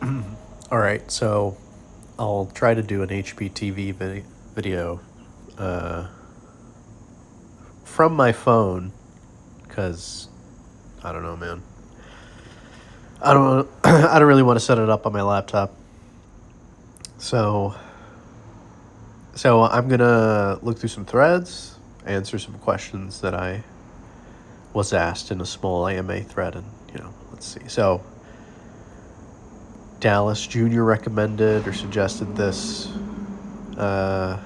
All right, so I'll try to do an HBTV video uh, from my phone because I don't know, man. I don't. I don't really want to set it up on my laptop. So, so I'm gonna look through some threads, answer some questions that I was asked in a small AMA thread, and let's see. So, Dallas Jr. recommended or suggested this. Uh,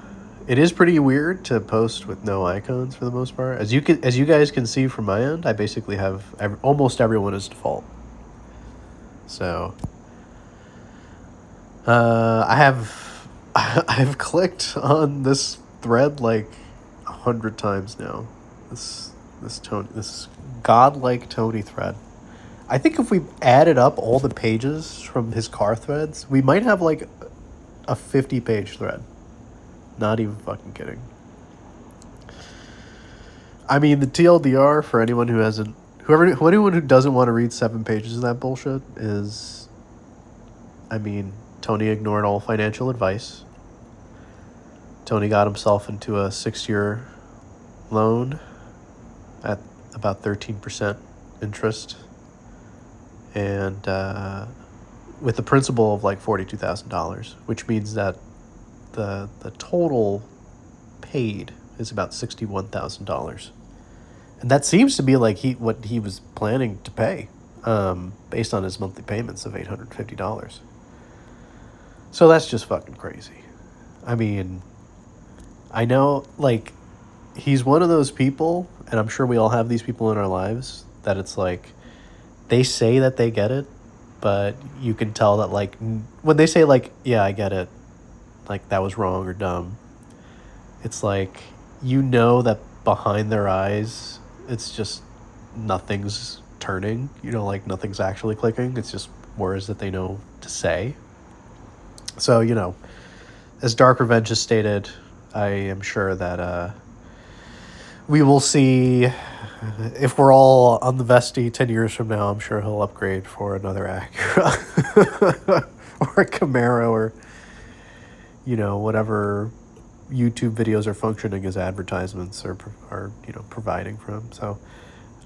it is pretty weird to post with no icons for the most part. As you guys can see from my end, I basically have almost everyone as default. So, I have I've clicked on this thread like 100 times now. This godlike Tony thread. I think if we added up all the pages from his car threads, we might have like a 50-page thread. Not even fucking kidding. I mean, the TLDR for anyone who hasn't, anyone who doesn't want to read 7 pages of that bullshit is, I mean, Tony ignored all financial advice. Tony got himself into a 6-year loan at about 13% interest, and with the principal of like $42,000, which means that the total paid is about $61,000, and that seems to be like what he was planning to pay, based on his monthly payments of $850. So that's just fucking crazy. I mean, I know, like, he's one of those people, and I'm sure we all have these people in our lives, that it's like, they say that they get it, but you can tell that, like, when they say, like, yeah, I get it, like, that was wrong or dumb, it's like, that behind their eyes, it's just nothing's turning, like, nothing's actually clicking, it's just words that they know to say. So, as Dark Revenge has stated, I am sure that we will see, if we're all on the Vesti 10 years from now, I'm sure he'll upgrade for another Acura or a Camaro or, whatever YouTube videos are functioning as advertisements are providing for him. So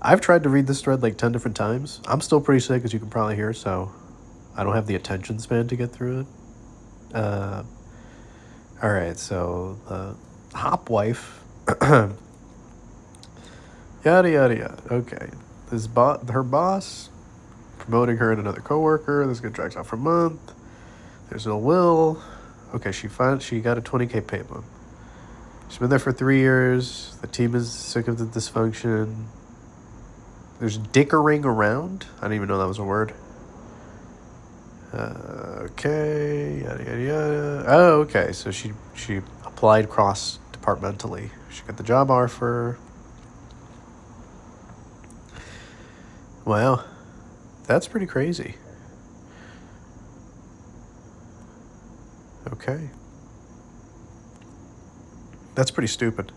I've tried to read this thread like 10 different times. I'm still pretty sick, as you can probably hear, so I don't have the attention span to get through it. All right, so the hop wife, yada yada yada. Okay, her boss promoting her and another coworker. This guy drags out for a month. There's no will. Okay, she got a $20K pay bump. She's been there for 3 years. The team is sick of the dysfunction. There's dickering around. I didn't even know that was a word. Okay, yada yada yada. Oh, okay. So she applied cross-departmentally. She got the job offer. Wow, that's pretty crazy. Okay, that's pretty stupid.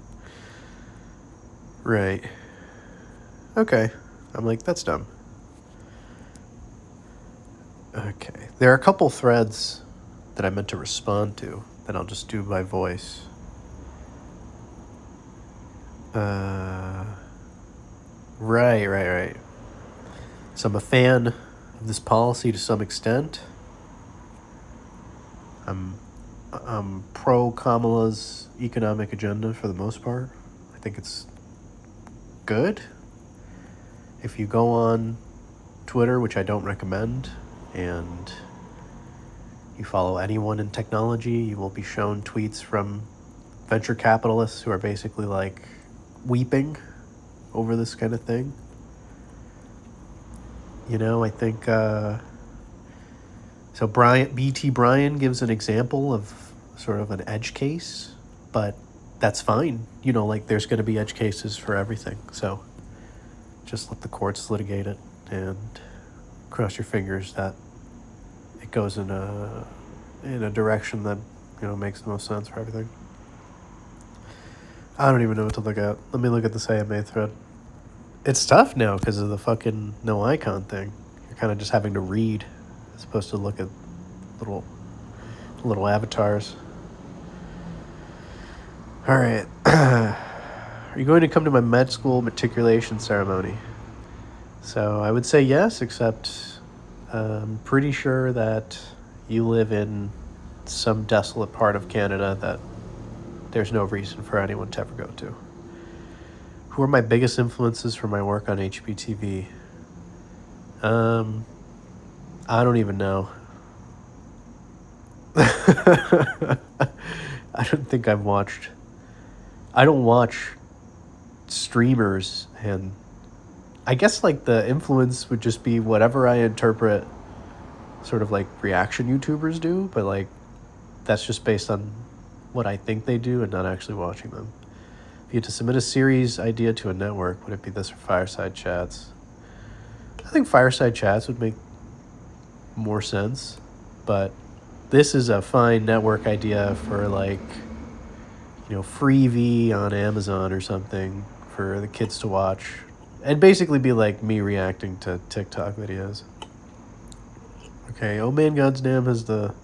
Right. Okay, I'm like, that's dumb. Okay, there are a couple threads that I meant to respond to that I'll just do by voice. Right. So I'm a fan of this policy to some extent. I'm pro Kamala's economic agenda for the most part. I think it's good. If you go on Twitter, which I don't recommend, and you follow anyone in technology, you will be shown tweets from venture capitalists who are basically like weeping over this kind of thing. I think so BT Bryan gives an example of sort of an edge case, but that's fine. Like, there's going to be edge cases for everything. So just let the courts litigate it and cross your fingers that it goes in a direction that, makes the most sense for everything. I don't even know what to look at. Let me look at this AMA thread. It's tough now because of the fucking no icon thing. You're kind of just having to read as opposed to look at little avatars. All right. Are you going to come to my med school matriculation ceremony? So I would say yes, except I'm pretty sure that you live in some desolate part of Canada that there's no reason for anyone to ever go to. Who are my biggest influences for my work on HBTV? I don't even know. I don't think I don't watch streamers, and I guess like the influence would just be whatever I interpret sort of like reaction YouTubers do, but like that's just based on what I think they do and not actually watching them. If you had to submit a series idea to a network, would it be this or Fireside Chats? I think Fireside Chats would make more sense, but this is a fine network idea for like, Freevee on Amazon or something for the kids to watch. It'd basically be like me reacting to TikTok videos. Okay, Oh Man God's Damn has the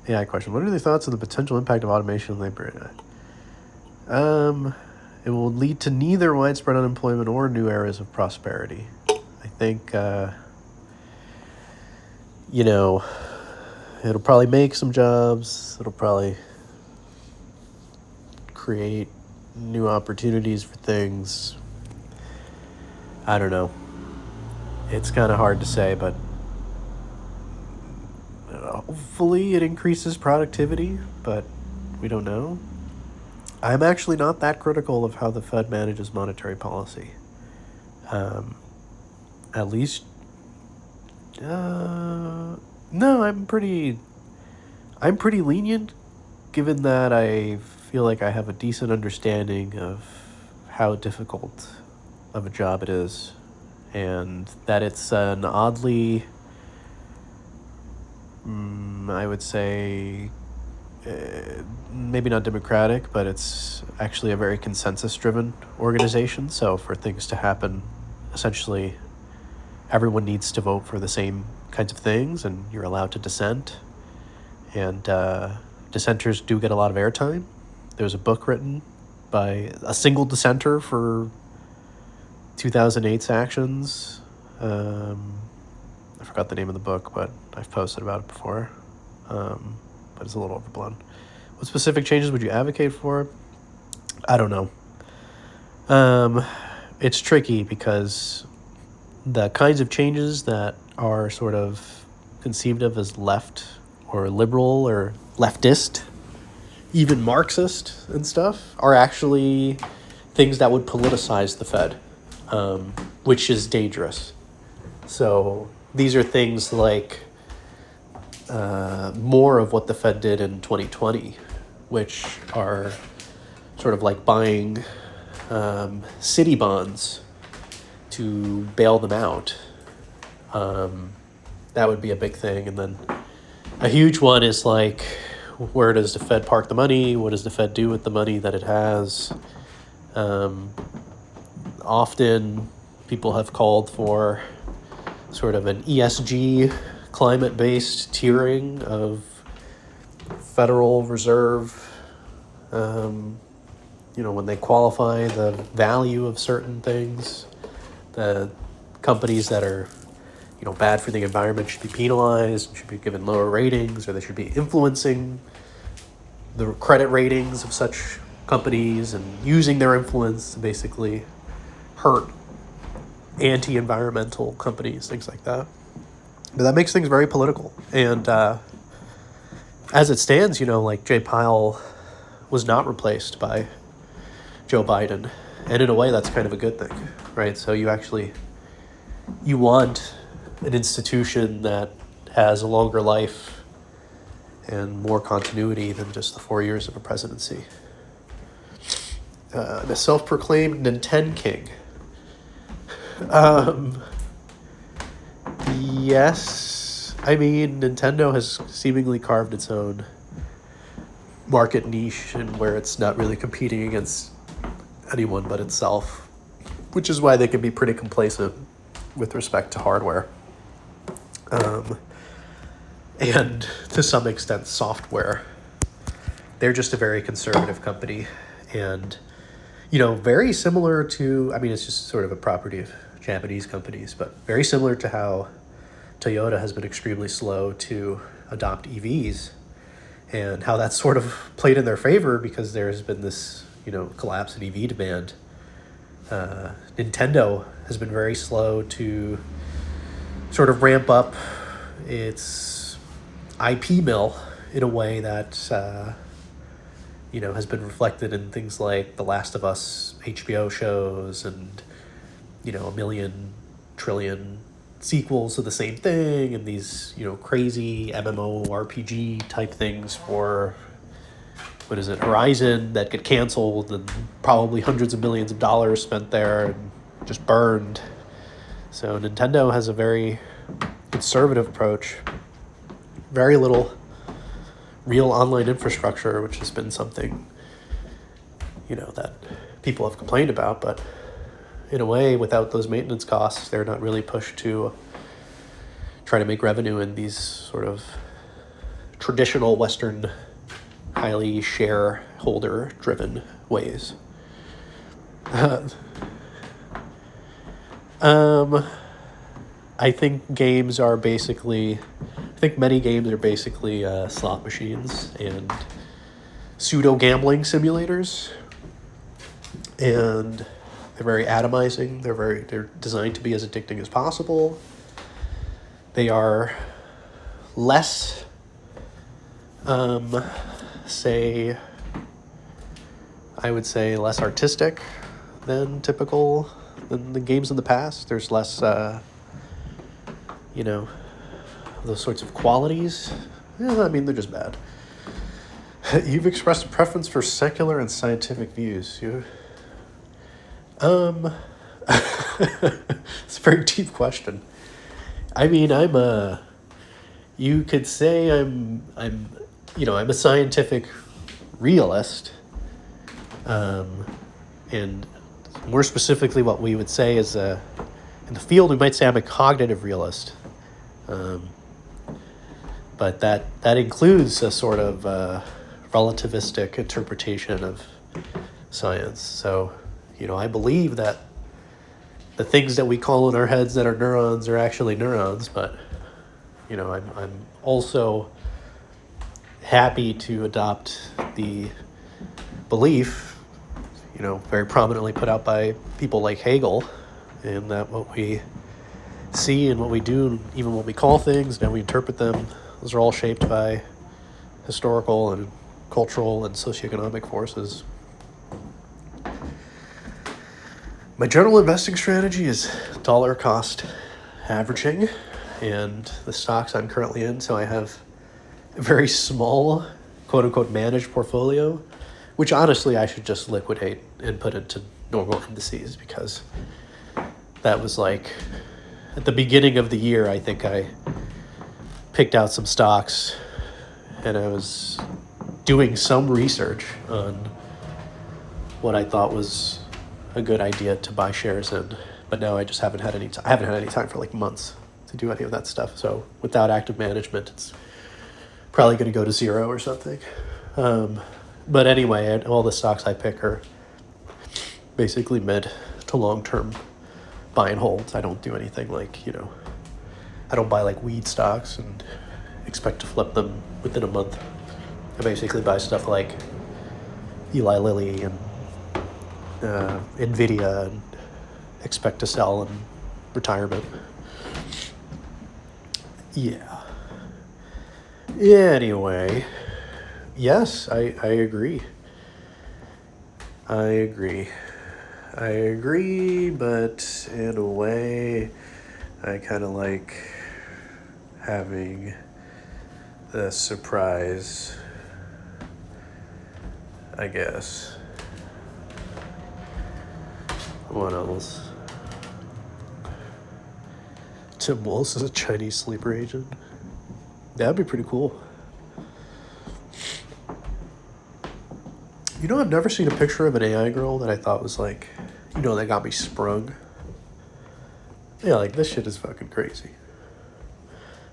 AI question. What are your thoughts on the potential impact of automation on labor? It will lead to neither widespread unemployment or new eras of prosperity. I think, it'll probably make some jobs. It'll probably create new opportunities for things. I don't know. It's kind of hard to say, but hopefully it increases productivity, but we don't know. I'm actually not that critical of how the Fed manages monetary policy. At least, no, I'm pretty lenient, given that I feel like I have a decent understanding of how difficult of a job it is, and that it's an oddly, I would say, maybe not democratic, but it's actually a very consensus-driven organization. So for things to happen, essentially, everyone needs to vote for the same kinds of things, and you're allowed to dissent. And dissenters do get a lot of airtime. There's a book written by a single dissenter for 2008's actions. I forgot the name of the book, but I've posted about it before. But it's a little overblown. What specific changes would you advocate for? I don't know. It's tricky because the kinds of changes that are sort of conceived of as left or liberal or leftist, even Marxist and stuff, are actually things that would politicize the Fed, which is dangerous. So these are things like more of what the Fed did in 2020, which are sort of like buying city bonds to bail them out. That would be a big thing. And then a huge one is like, where does the Fed park the money? What does the Fed do with the money that it has? Often people have called for sort of an ESG, climate-based tiering of Federal Reserve, when they qualify the value of certain things. The companies that are, bad for the environment should be penalized, should be given lower ratings, or they should be influencing the credit ratings of such companies and using their influence to basically hurt anti-environmental companies, things like that. But that makes things very political. And as it stands, like Jay Powell was not replaced by Joe Biden. And in a way, that's kind of a good thing, right? So you want an institution that has a longer life and more continuity than just the 4 years of a presidency. The self-proclaimed Nintendo King. Yes. I mean, Nintendo has seemingly carved its own market niche and where it's not really competing against anyone but itself, which is why they can be pretty complacent with respect to hardware. and to some extent software. They're just a very conservative company, and very similar to, I mean, it's just sort of a property of Japanese companies, but very similar to how Toyota has been extremely slow to adopt EVs, and how that's sort of played in their favor because there's been this, collapse in EV demand. Nintendo has been very slow to sort of ramp up its IP mill in a way that, has been reflected in things like The Last of Us HBO shows and, a million trillion sequels of the same thing, and these, crazy MMORPG type things for, Horizon that get canceled, and probably hundreds of millions of dollars spent there and just burned. So Nintendo has a very conservative approach, very little real online infrastructure, which has been something, that people have complained about, but in a way, without those maintenance costs, they're not really pushed to try to make revenue in these sort of traditional Western, highly shareholder-driven ways. I think many games are basically slot machines and pseudo-gambling simulators. And they're very atomizing. They're designed to be as addicting as possible. They are less, I would say less artistic than the games in the past. There's less, those sorts of qualities. Yeah, I mean, they're just bad. You've expressed a preference for secular and scientific views. It's a very deep question. I mean, you could say I'm a scientific realist. And more specifically, what we would say is, in the field, we might say I'm a cognitive realist. But that includes a sort of relativistic interpretation of science. So, I believe that the things that we call in our heads that are neurons are actually neurons, but, I'm also happy to adopt the belief, very prominently put out by people like Hegel, and that what we see and what we do, even what we call things and how we interpret them, those are all shaped by historical and cultural and socioeconomic forces. My general investing strategy is dollar cost averaging, and the stocks I'm currently in, so I have a very small, quote-unquote, managed portfolio, which honestly I should just liquidate and put into normal indices, because that was like, at the beginning of the year, I think I picked out some stocks and I was doing some research on what I thought was a good idea to buy shares in, but now I just haven't had any I haven't had any time for like months to do any of that stuff. So without active management, it's probably going to go to zero or something. But anyway, all the stocks I pick are basically mid to long-term buy and holds. I don't do anything like, I don't buy like weed stocks and expect to flip them within a month. I basically buy stuff like Eli Lilly and NVIDIA and expect to sell in retirement. Yeah. Anyway, yes, I agree. I agree, but in a way, I kind of like having the surprise, I guess. What else? Tim Wills is a Chinese sleeper agent. That'd be pretty cool. I've never seen a picture of an AI girl that I thought was like, that got me sprung. Yeah, like, this shit is fucking crazy.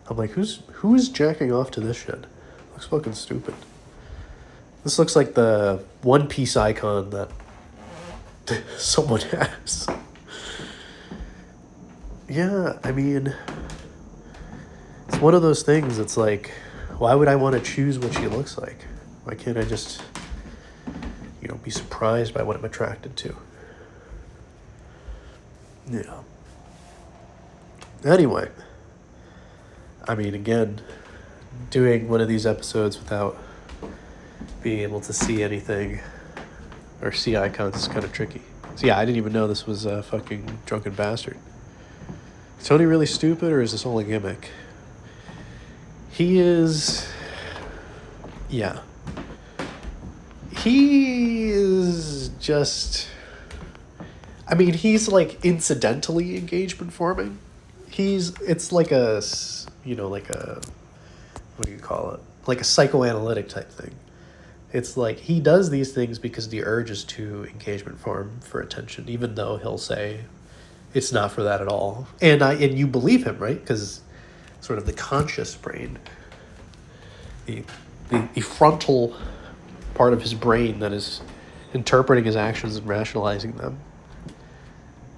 I'm like, who is jacking off to this shit? Looks fucking stupid. This looks like the One Piece icon that someone has. Yeah, I mean, it's one of those things. It's like, why would I want to choose what she looks like? Why can't I just, be surprised by what I'm attracted to? Yeah. Anyway, I mean, again, doing one of these episodes without being able to see anything or see icons is kind of tricky. So yeah, I didn't even know this was a fucking drunken bastard. Is Tony really stupid, or is this all a gimmick? He is... Yeah. He is just... I mean, he's like incidentally engagement forming. It's like a, like a, what do you call it? Like a psychoanalytic type thing. It's like he does these things because the urge is to engagement form for attention, even though he'll say it's not for that at all. And you believe him, right? Because sort of the conscious brain, the frontal part of his brain that is interpreting his actions and rationalizing them,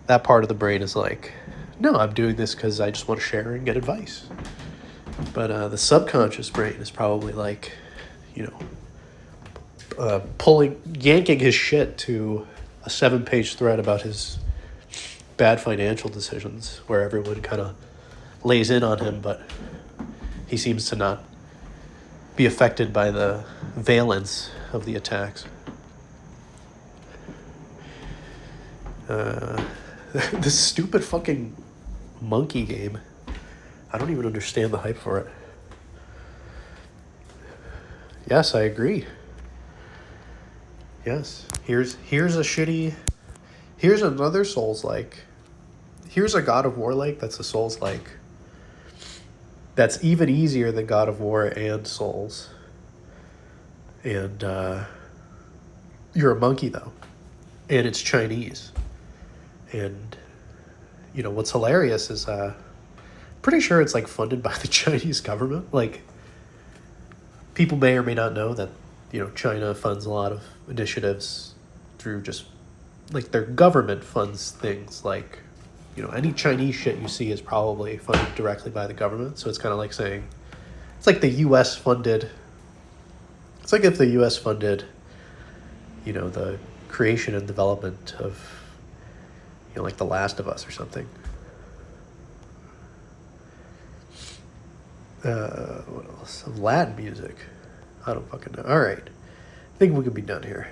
that part of the brain is like, no, I'm doing this because I just want to share and get advice. But the subconscious brain is probably like, yanking his shit to a 7-page thread about his bad financial decisions, where everyone kind of lays in on him, but he seems to not be affected by the valence of the attacks. This stupid fucking monkey game. I don't even understand the hype for it. Yes, I agree. Yes. Here's another Souls-like. Here's a God of War-like that's a Souls-like. That's even easier than God of War and Souls. And you're a monkey, though. And it's Chinese. And, what's hilarious is pretty sure it's like funded by the Chinese government. Like, people may or may not know that, China funds a lot of initiatives through just, like, their government funds things like, any Chinese shit you see is probably funded directly by the government. So it's kind of like saying, it's like the U.S. funded, it's like if the U.S. funded, the creation and development of, like The Last of Us or something. What else? Latin music. I don't fucking know. All right. I think we could be done here.